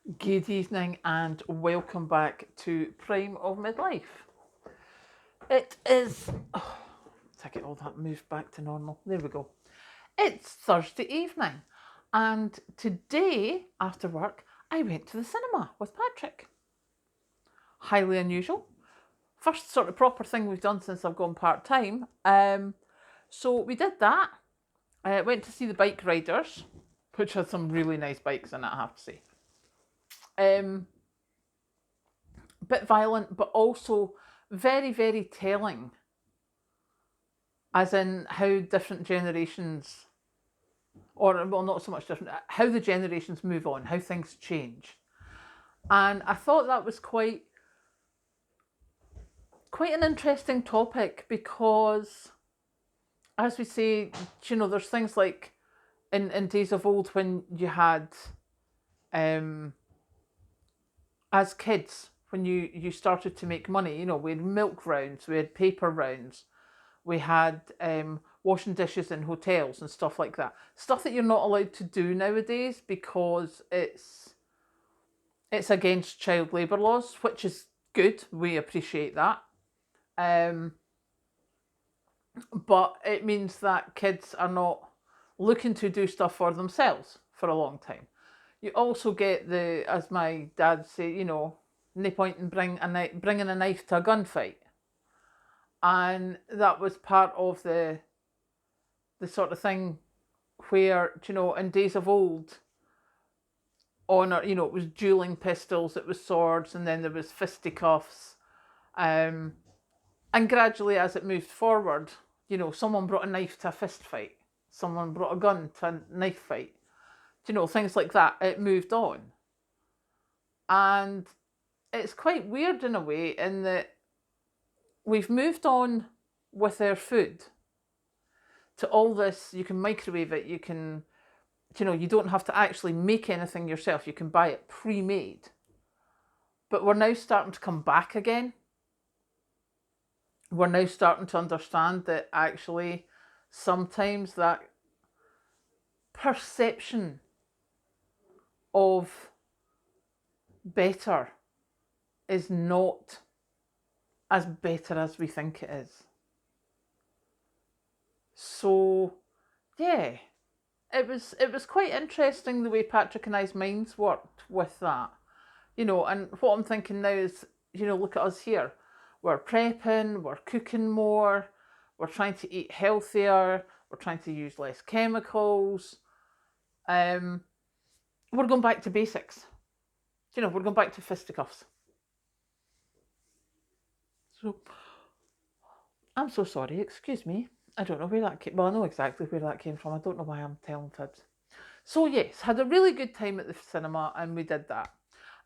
Good evening and welcome back to Prime of Midlife. It is. To get all that moved back to normal. There we go. It's Thursday evening, and today, after work, I went to the cinema with Patrick. Highly unusual. First sort of proper thing we've done since I've gone part time. So we did that. Went to see the Bike Riders, which had some really nice bikes in it, I have to say. Bit violent, but also very, very telling, as in how different generations, or well, not so much different, how the generations move on, how things change. And I thought that was quite an interesting topic because, as we say, there's things like in days of old when you had, as kids, when you started to make money, we had milk rounds, we had paper rounds, we had washing dishes in hotels and stuff like that. Stuff that you're not allowed to do nowadays because it's against child labour laws, which is good. We appreciate that. But it means that kids are not looking to do stuff for themselves for a long time. You also get as my dad say, no point in bringing a knife to a gunfight. And that was part of the sort of thing where, in days of old, it was dueling pistols, it was swords, and then there was fisticuffs. And gradually, as it moved forward, someone brought a knife to a fist fight, someone brought a gun to a knife fight, things like that. It moved on. And it's quite weird in a way in that we've moved on with our food to all this. You can microwave it, you can, you don't have to actually make anything yourself, you can buy it pre-made. But we're now starting to come back again. We're now starting to understand that actually sometimes that perception of better is not as better as we think it is. So, yeah, it was quite interesting the way Patrick and I's minds worked with that. And what I'm thinking now is, look at us here. We're prepping, we're cooking more, we're trying to eat healthier, we're trying to use less chemicals. We're going back to basics. We're going back to fisticuffs. So, I'm so sorry, excuse me. I don't know where that came. Well, I know exactly where that came from. I don't know why I'm telling fibs. So yes, had a really good time at the cinema, and we did that.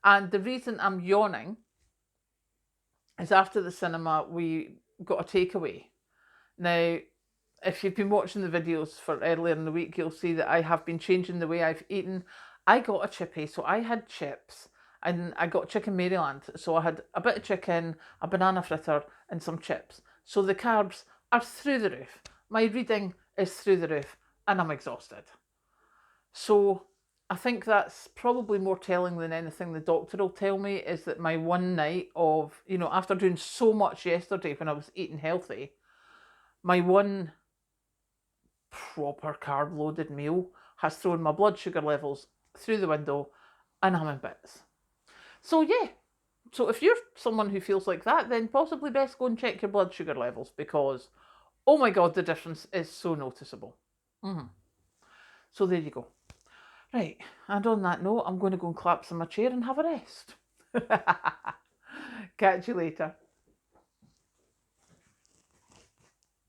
And the reason I'm yawning is after the cinema we got a takeaway. Now, if you've been watching the videos for earlier in the week, you'll see that I have been changing the way I've eaten. I got a chippy, so I had chips, and I got chicken Maryland. So I had a bit of chicken, a banana fritter, and some chips. So the carbs are through the roof. My reading is through the roof, and I'm exhausted. So I think that's probably more telling than anything the doctor will tell me, is that my one night of, after doing so much yesterday when I was eating healthy, my one proper carb loaded meal has thrown my blood sugar levels through the window and I'm in bits. So yeah, so if you're someone who feels like that, then possibly best go and check your blood sugar levels, because oh my god, the difference is so noticeable. So there you go. Right, and on that note, I'm going to go and collapse in my chair and have a rest. Catch you later.